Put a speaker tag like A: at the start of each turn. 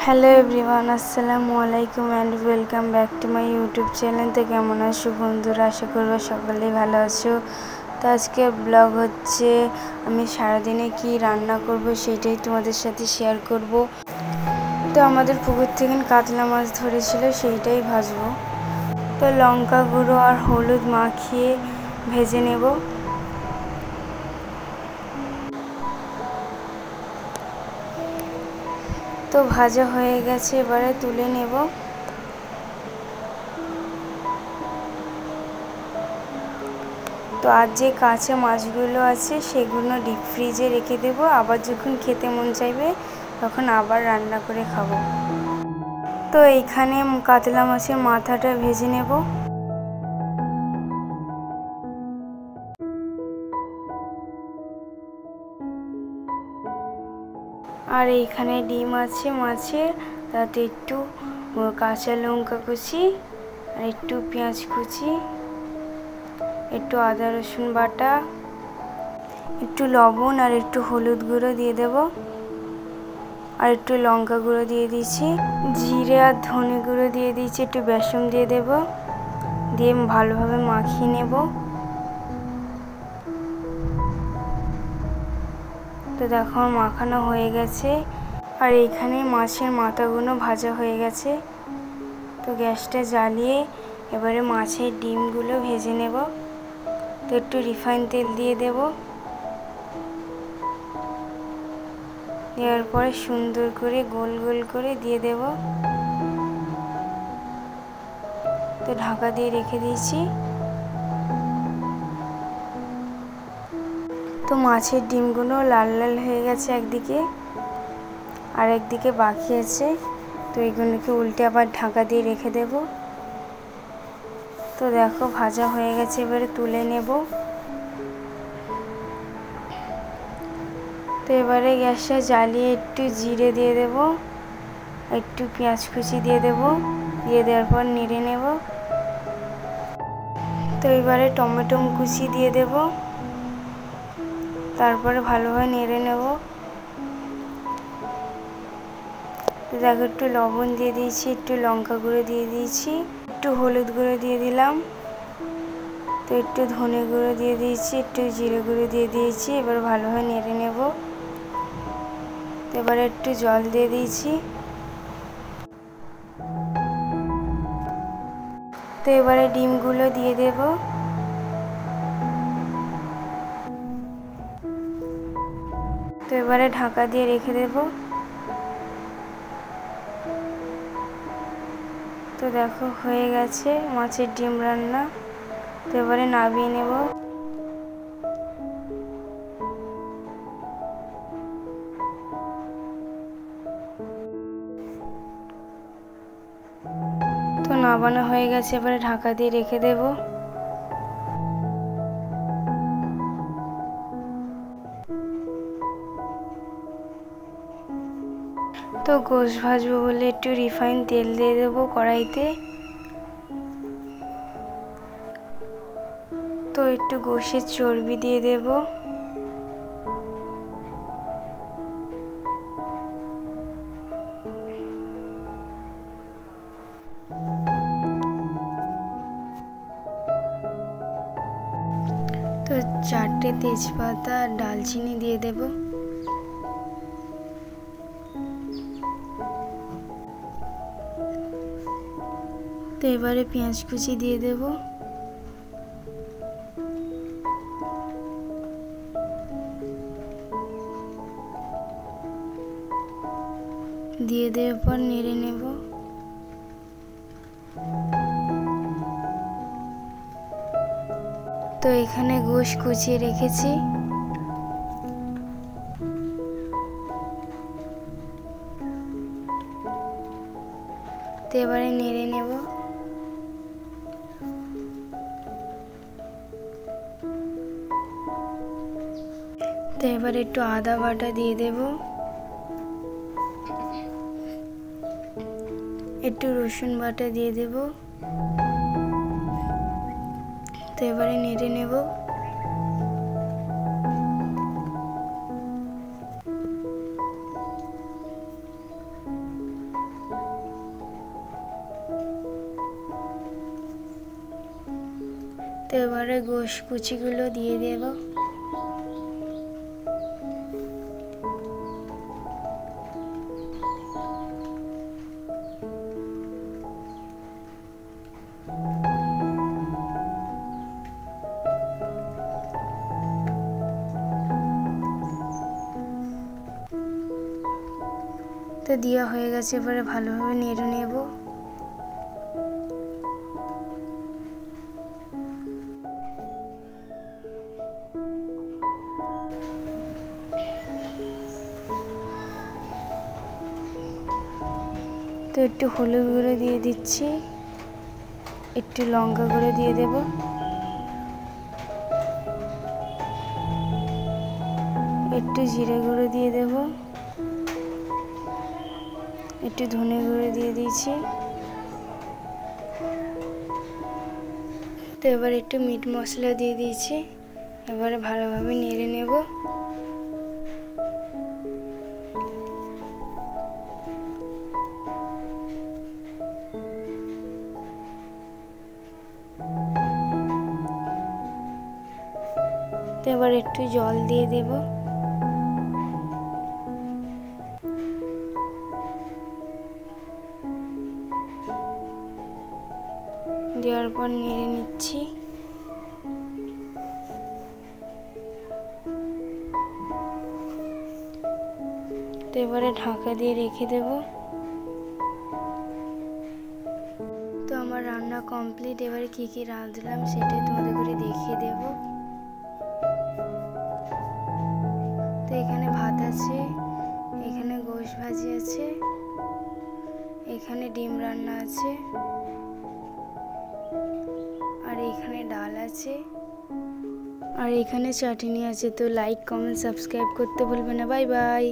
A: Hello everyone, আসসালামু আলাইকুম and welcome back to my YouTube channel. তো কেমন আছো বন্ধুরা? আশা করবো সকলেই ভালো আছো। তো আজকে ব্লগ হচ্ছে আমি সারাদিনে কি রান্না করব সেটাই তোমাদের সাথে শেয়ার করব। তো আমাদের পুকুর থেকে কাতলা মাছ ধরেছিল, সেইটাই ভাজবো। তো লঙ্কা গুঁড়ো আর হলুদ মাখিয়ে ভেজে নেব। তো ভাজা হয়ে গেছে, এবারে তুলে নেব। তো আর যে কাঁচা মাছগুলো আছে সেগুলো ডিপ ফ্রিজে রেখে দেব, আবার যখন খেতে মন চাইবে তখন আবার রান্না করে খাবো। তো এইখানে কাতলা মাছের মাথাটা ভেজে নেব। আর এইখানে ডিম আছে মাছের, তাতে একটু কাঁচা লঙ্কা কুচি আর একটু পেঁয়াজ কুচি, একটু আদা রসুন বাটা, একটু লবণ আর একটু হলুদ গুঁড়ো দিয়ে দেব, আর একটু লঙ্কা গুঁড়ো দিয়ে দিয়েছি, জিরে আর ধনে গুঁড়ো দিয়ে দিয়েছি, একটু বেসন দিয়ে দেব, দিয়ে ভালোভাবে মাখিয়ে নেব। তো দেখো মাখানো হয়ে গেছে। আর এইখানে মাছের মাথাগুলো ভাজা হয়ে গেছে। তো গ্যাসটা জ্বালিয়ে এবারে মাছের ডিমগুলো ভেজে নেব। তো একটু রিফাইন তেল দিয়ে দেব, দেওয়ার পরে সুন্দর করে গোল গোল করে দিয়ে দেব। তো ঢাকা দিয়ে রেখে দিয়েছি। তো মাছের ডিমগুলো লাল লাল হয়ে গেছে একদিকে, আর একদিকে বাকি আছে। তো এগুলোকে উল্টে আবার ঢাকা দিয়ে রেখে দেব। তো দেখো ভাজা হয়ে গেছে, এবারে তুলে নেব। তো এবারে গ্যাসটা জ্বালিয়ে একটু জিরে দিয়ে দেব, একটু পেঁয়াজ কুচি দিয়ে দেব, দিয়ে দেওয়ার পর নেড়ে নেব। তো এবারে টমেটো কুচি দিয়ে দেব, তারপরে ভালোভাবে নেড়ে নেব। তো দেখো একটু লবণ দিয়ে দিয়েছি, একটু লঙ্কা গুঁড়ো দিয়ে দিয়েছি, একটু হলুদ গুঁড়ো দিয়ে দিলাম, তো একটু ধনে গুঁড়ো দিয়ে দিয়েছি, একটু জিরে গুঁড়ো দিয়ে দিয়েছি। এবার ভালোভাবে নেড়ে নেব। তো এবারে একটু জল দিয়ে দিয়েছি। তো এবারে ডিমগুলো দিয়ে দেব। তো এবারে ঢাকা দিয়ে রেখে দেব। তো দেখো হয়ে গেছে মাছের ডিম রান্না। তো এবারে নামিয়ে নেব। তো নামানো হয়ে গেছে, এবারে ঢাকা দিয়ে রেখে দেব। তো গোশ ভাজবো বলে একটু রিফাইন তেল দিয়ে দেবো কড়াইতে। তো একটু গোশের চর্বি দিয়ে দেব, তো 4টে তেজপাতা আর ডালচিনি দিয়ে দেব। তো এবারে পেঁয়াজ কুচি দিয়ে দেব, দিয়ে দেওয়ার পর নেড়ে নেব। তো এখানে গোশ কুচিয়ে রেখেছি। তো এবারে নেড়ে নেব। তো এবারে একটু আদা বাটা দিয়ে দেব, একটু রসুন বাটা দিয়ে দেব। তো এবারে নেড়ে নেব। এবারে গোশ কুচিগুলো দিয়ে দেব। তো দেওয়া হয়ে গেছে, এবারে ভালোভাবে নেড়ে নেব। তো একটু হলুদ গুঁড়ো দিয়ে দিচ্ছি, একটু লঙ্কা গুঁড়ো দিয়ে দেব, একটু জিরে গুঁড়ো দিয়ে দেব, একটু ধনে গুঁড়ো দিয়ে দিয়েছি। তো এবার একটু মিট মশলা দিয়ে দিয়েছি, এবারে ভালোভাবে নেড়ে নেব। তো এবার একটু জল দিয়ে দেব। দেওয়ার পর নেড়ে নিচ্ছি। তো এবারে ঢাকা দিয়ে রেখে দেব। তো আমার রান্না কমপ্লিট। এবারে কি কি রাঁধলাম সেটাই তোমাদের করে দেখিয়ে দেব। তো এখানে ভাত আছে, এখানে গোশ ভাজি আছে, এখানে ডিম রান্না আছে, আর এখানে ডাল আছে, আর এখানে চাটনি আছে। তো লাইক, কমেন্ট, সাবস্ক্রাইব করতে ভুলবে না। Bye bye.